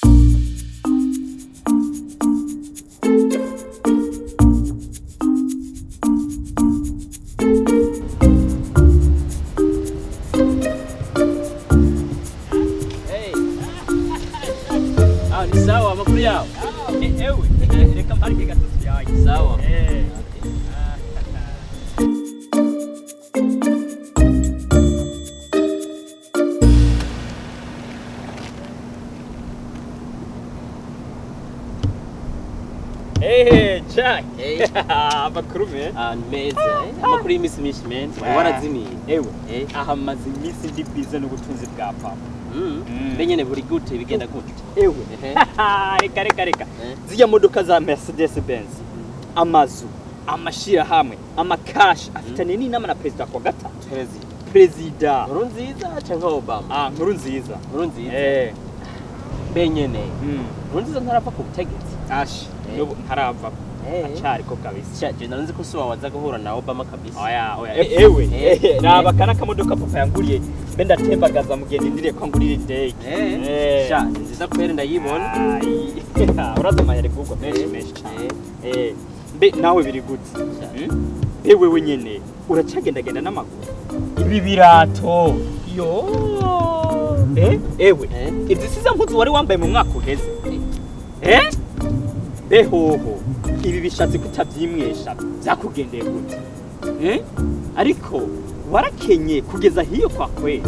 Sawa makuru yawe. Ewe reka mparike gatatu yawe. Sawa. Jack. Amakuru me. Meza. Amakuru y'imisi myinshi men. Warazimiye. Ewe. Aha maze imisi ndi bize no gutunza bwa papa. Benyene buri gute bigenda gute. Ewe. Reka. Zijya modoka za Mercedes Benz. Amazu, amashira hamwe, amakash afitanye n'inama na president kwa gatatu. President. Burundiza cyangwa Obama? Burundiza. Benyene. Burundiza ntarapfa ku butegetsi. Yobo ntarava. Achari ko kabisa. Je naranze ko suwa waza guhura na Obama kabisa. Oya. Ewe. Raba kana kamodoka papa yanguriye. Benda tembagaza mugende ndire kwangurira day. Sha nziza kwere ndayibona. Uraza mayere gugo menshi cyane. Mbe nawe biri gute. Ewe wenyene uracagendagenda n'amaguru. Ibi birato. Yo. Ewe. Izi siza mpuzu wari wambaye mu mwaka uheze. Behoho ibi bishatse kutabyimwesha byakugendeye gute ariko warakenye kugeza hiyo kwa kwe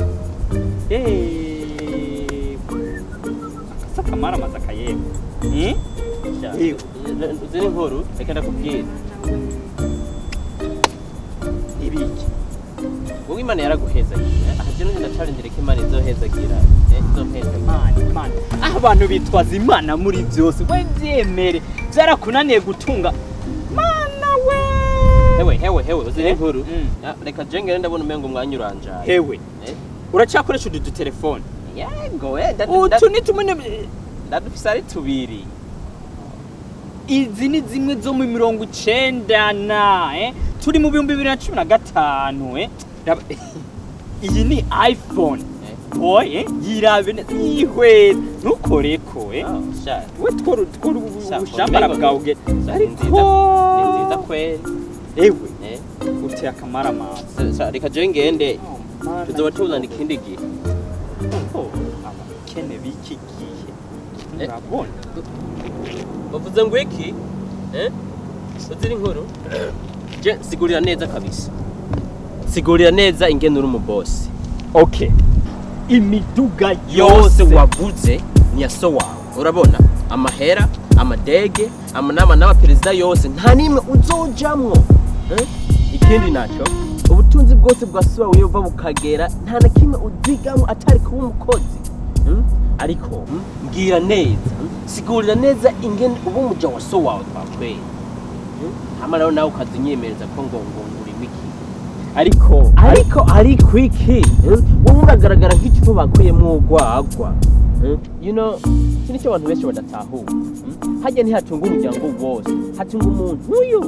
saka mara mazaka yemo uzene nkuru reka ndakubwira ibiki wowe Imana yaraguheza ahajye n'indi ndacari ko Imana izohezagira Imana abantu bitwaza Imana muri byose we byemere byarakunaniye gutunga Mana we hewe uzine nkuru reka jengere ndabona umengo mwanyuranja hewe uracyakoresha udu telefone yego utu ni tumene ndadufisa ari tubiri izi ni zimwe zo mu 90 na turi mu 2015 iyi ni iPhone boy yirabe ihwe nukoreko we tworo ushambara bwawe nziza kweli ewe uteye akamara mazi reka je ngende tuzoba tuzana ikindi gihe abakene biki gihe urabona bavuze ngo iki uziri nkuru je sigurira neza kabisa sigurira neza ingene uri mu boss okay imiduga yose wavuze ni yaso wawe urabona amahera amadege amanama n'abaperezida yose nta nimwe uzojamwo ikindi naco ubutunzi bwose bwasuba uyova bukagera nta na kimwe uzigamwe atari kuba umukozi ariko mbwira neza sigurira neza ingene uba umuja waso wawe twakweye amara nawe ukazunyemereza ko ngo uri wiki ariko iki wowe uragaragara nk'ikifu bakuyemo urwagwa you know kini cyo abantu benshi badatahura hajya ntihatunga umuryango wose hatunga umuntu uyu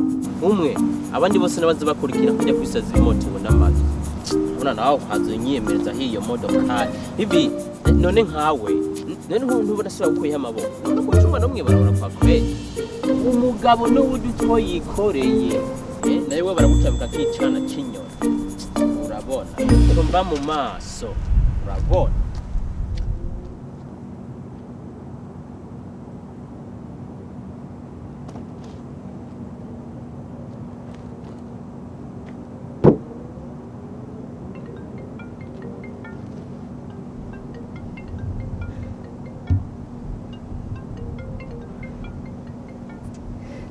umwe abandi bose nabaze bakurikira kujya kwisaza imoto n'amazi ubona nawe hazunyemereza hiyo modoka ibi none nkawe none umuntu barasura uko amaboko nuko cyuma no mwibarabara kwa kweli umugabo no uduto yikoreye nawe we baragutambuka kicana kinyora urabona mba mu maso urabona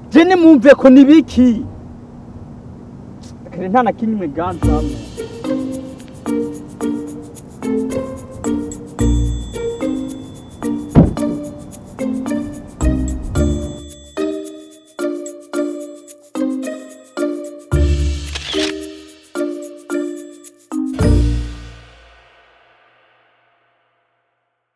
jene mumve ko nibiki kare nta na kimwe ganza